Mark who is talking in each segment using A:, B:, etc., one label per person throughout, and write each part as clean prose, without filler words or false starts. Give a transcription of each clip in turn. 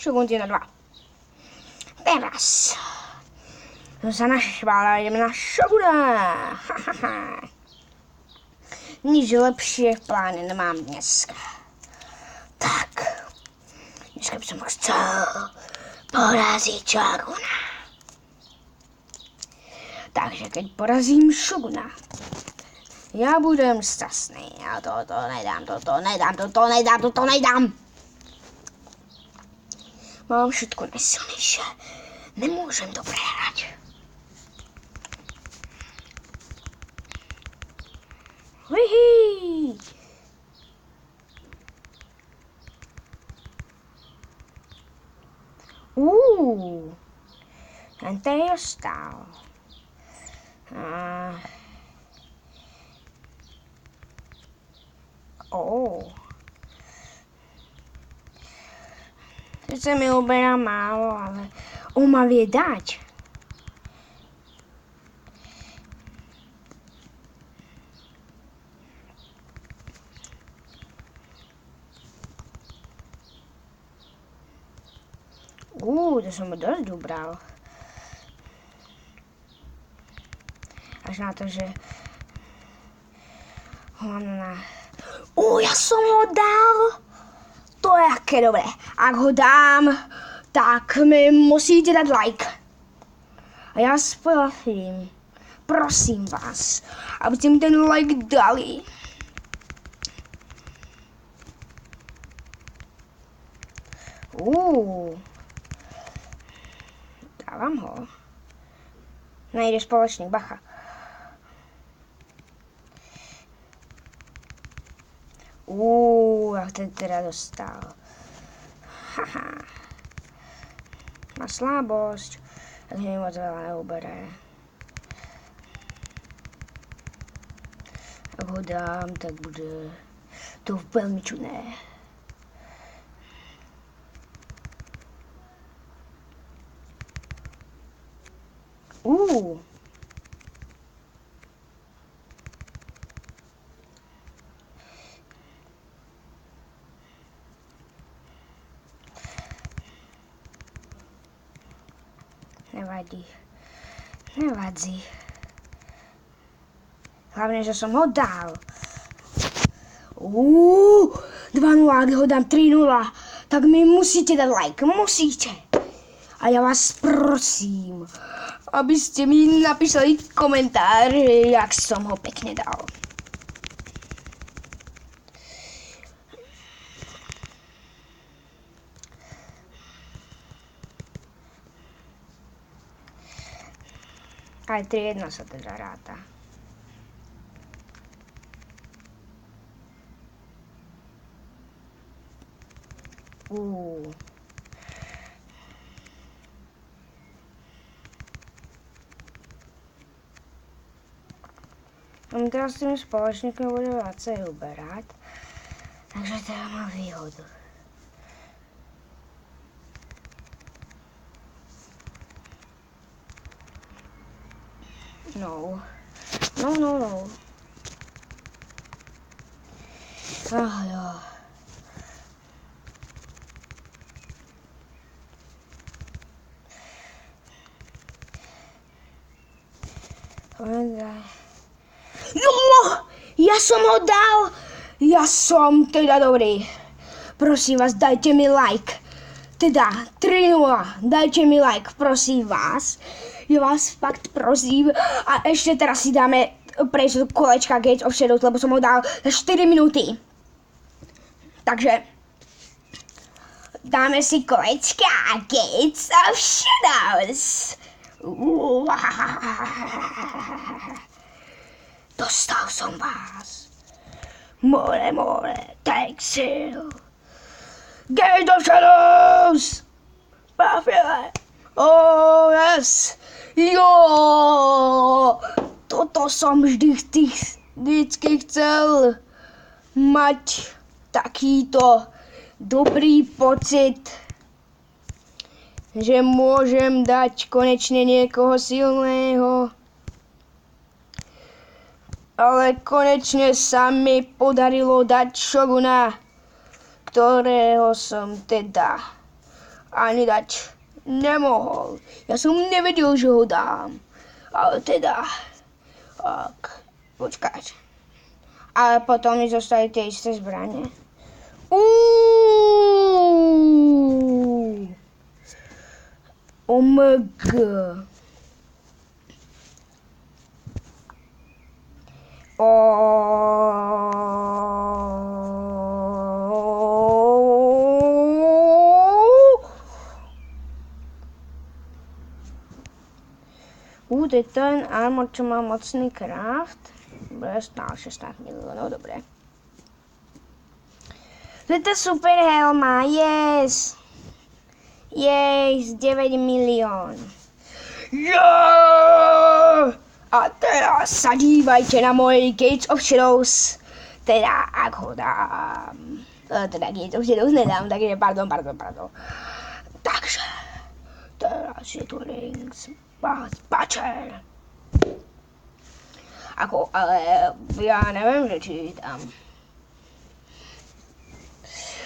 A: Shogun-titan 2. Teraz sa našval a ideme na Shoguna. Nič lepšie v pláne nemám dneska. Tak, dneska by som chcel poraziť Shoguna. Takže keď porazím Shoguna, ja budem šťastný. Ja toto nedám. Mám všetko najsilnejšie. Nemôžem to prehrať. Hihi. Ten tady dostal. Sice mi uberá málo, ale on ma vie dať. To som ho dosť ubral. Až na to, že ja som ho dal. To je aké dobré. Ak ho dám, tak mi musíte dať like. A ja vás prosím vás, aby ste mi ten like dali. Dávam ho. Nejde spoločník, bacha. Jak ten teda dostal. Má slabosť, takže mi moc veľa neubere. Ak ho dám, tak bude to veľmi čudné. Nevadí. Hlavne, že som ho dal. 2-0, ak ho dám 3-0, tak mi musíte dať like, musíte. A ja vás prosím, aby ste mi napísali komentár, jak som ho pekne dal. Aj 3-1 sa teda ráta. Teraz s tým spoločníkom bude viacej uberať, takže teda mám výhodu. No. Jo. Ja som ho dal! Ja som teda dobrý. Prosím vás, dajte mi like. Teda 3-0, dajte mi like, prosím vás. Ja vás fakt prosím. A ešte teraz si dáme prejsť do kolečka Gates of Shadows, lebo som ho dal za 4 minúty. Takže dáme si kolečka Gates of Shadows. Dostal som vás. More, take seal. Gate of Shadows. Perfect. Yes. Jo. Toto som vždycky chcel mať takýto dobrý pocit, že môžem dať konečne niekoho silného. Ale konečne sa mi podarilo dať Shoguna, ktorého som teda ani dať nemohol. Já jsem nevěděl, že ho dám. Ale teda, tak, počkat. Ale potom mi zostaly ty jisté zbraně. Omega. Teď ten armor, čo má mocný craft, bude stál 16 milionů, dobré. To je ta super helma, yes! Yes, 9 milionů. Yeah! A teda se dívajte na moje Gates of Shadows. Teda, ak ho dám. Teda Gates of Shadows nedám, takže pardon. Takže, teraz je tu links. Bačer. Ako, ale já nevím, že či tam.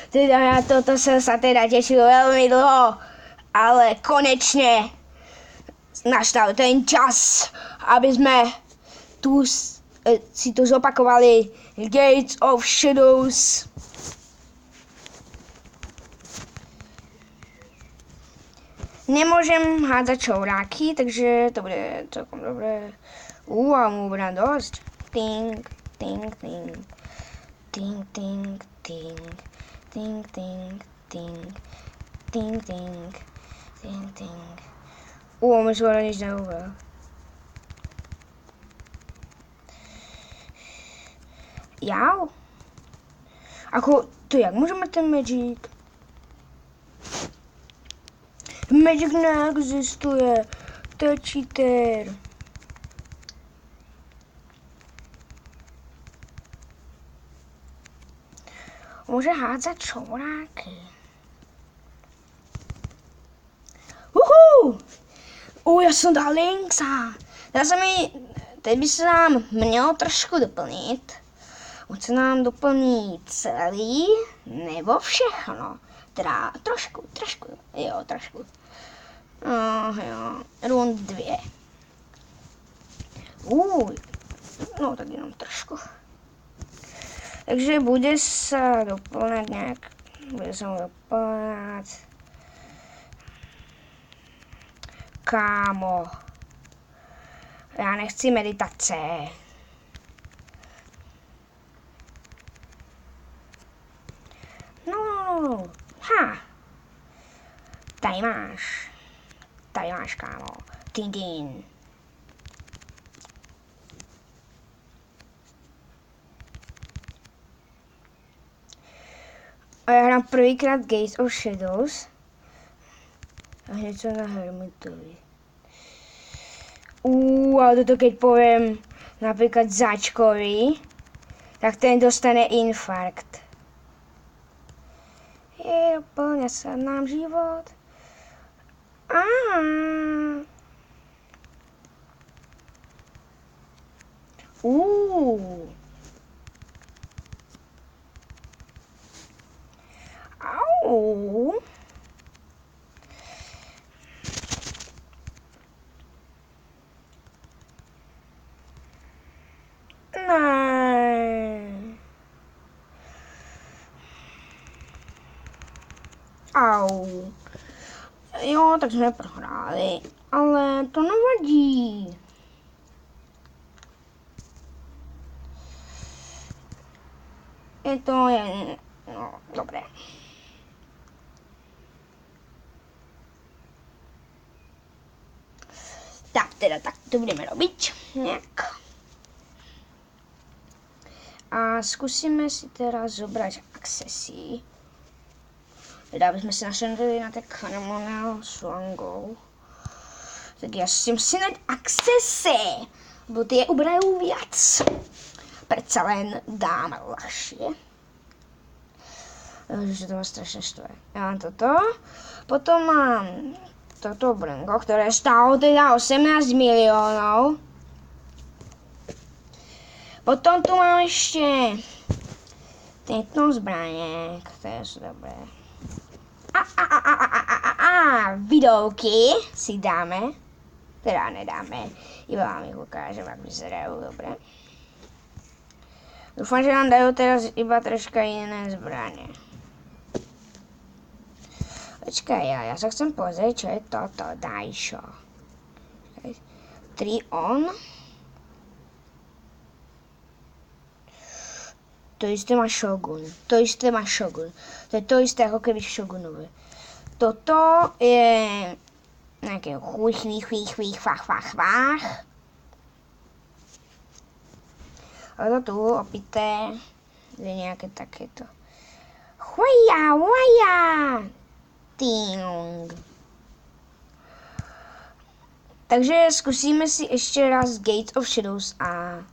A: Teda na toto jsem se teda těšil velmi dlouho, ale konečně nastal ten čas, aby jsme tu si to zopakovali. Gates of Shadows. Nemůžem házet čouráky, takže to bude celkom dobré. A mu bude dost. Ting. Mi skoro nič neubil. Jau? Ako, to jak můžeme ten magic? Magic neexistuje, to je cheater. Může házet čouráky. Já jsem dal links a teď by se nám mělo trošku doplnit. On se nám doplní celý nebo všechno. Teda trošku. Jo, trošku. Jo, rund 2. No tak jenom trošku. Takže bude se doplnit nějak. Bude se mu doplnit. Kámo. Já nechci meditace. No. Tady máš, kámo. Tin. A já hrám prvýkrát Gates of Shadows. A něco na Hermitovi. A toto keď poviem napríklad Záčkovi, tak ten dostane infarkt. Doplňa sa nám život. Au. Au. Jo, tak jsme prohráli, ale to nevadí. Je to jen, no, dobré. Tak to budeme robiť nějak. A zkusíme si teraz zobrať accesy. Teda bychom si našli na tak Harmonel s Langou. Tak já si musím dát accesy, bo ty je ubrajú viac. Predsa len dáme ľahšie. Takže to má strašně štve. Já mám toto. Potom mám toto brngo, které stálo teda 18 milionů. Potom tu mám ještě tyto zbraně, které jsou dobré. videoky si dáme, teda nedáme, iba vám ich ukážem, jak vyzerajú, dobre. Dúfam, že nám dajú teraz iba troška iné zbranie. Počkaj, ja sa chcem pozrieť, čo je toto, dajšo. 3 on. To isté má Shogun. To isté má Shogun. To je to isté ako keby Shogunové. Toto je nejaké chuich, fach. A to tu opité je nejaké takéto. Huaja. Ting. Takže zkusíme si ještě raz Gate of Shadows a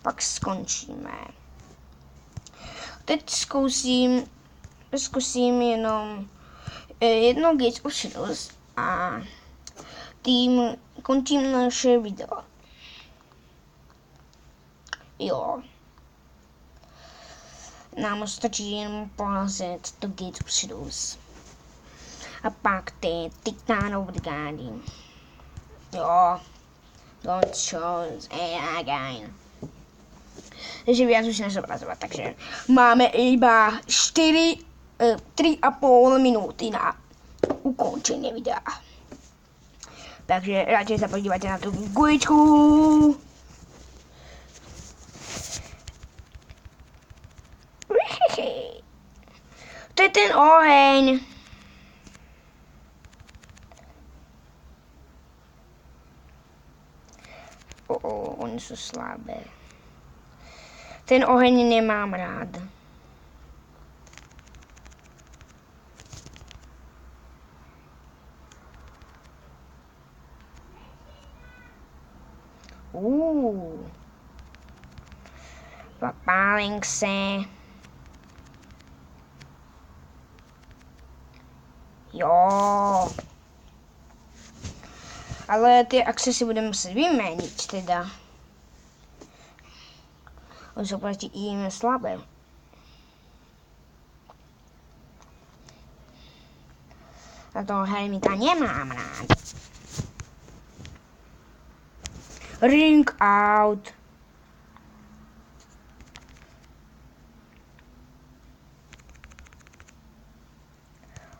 A: pak skončíme. Teď zkusím jenom jedno Gate of Shadows a tím končím naše video. Jo. Nám stačí jenom porazit to Gate of Shadows. A pak ty titánové brigády. Jo. Don't show again. Takže viac už nezobrazovat, takže máme iba 3,5 minúty na ukončenie videa. Takže radšej sa podívajte na tú guličku. To je ten oheň. Oni sú slabé. Ten oheň nemám rád. Papálím se. Jo. Ale ty akce si budeme muset vyměnit teda. Oni jsou prostě i slabé. A toho helmita nemám rád. Ring out.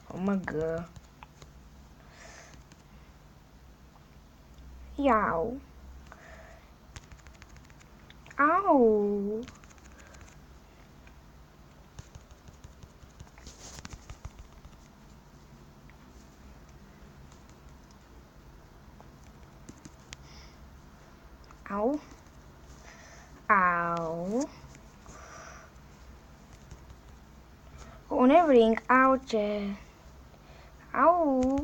A: Oh my god. Jau. Au. Au. Au. Gonna bring out Au.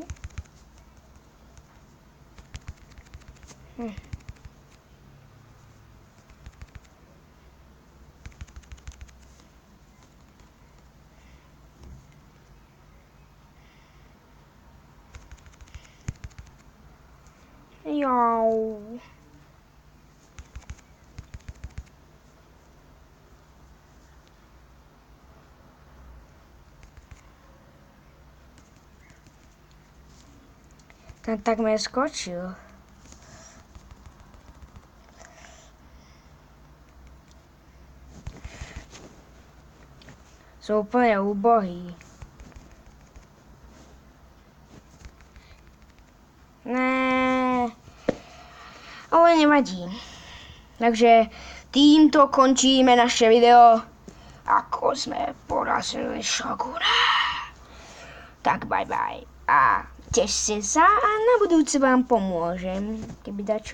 A: Jau. Ten takmer skočil. Jsou úplně ubohý. Ne, ale nevadí. Takže tímto končíme naše video, ako jsme porazili Shoguna. Tak bye bye a těšte se a na budúce vám pomôžem, keby dačo.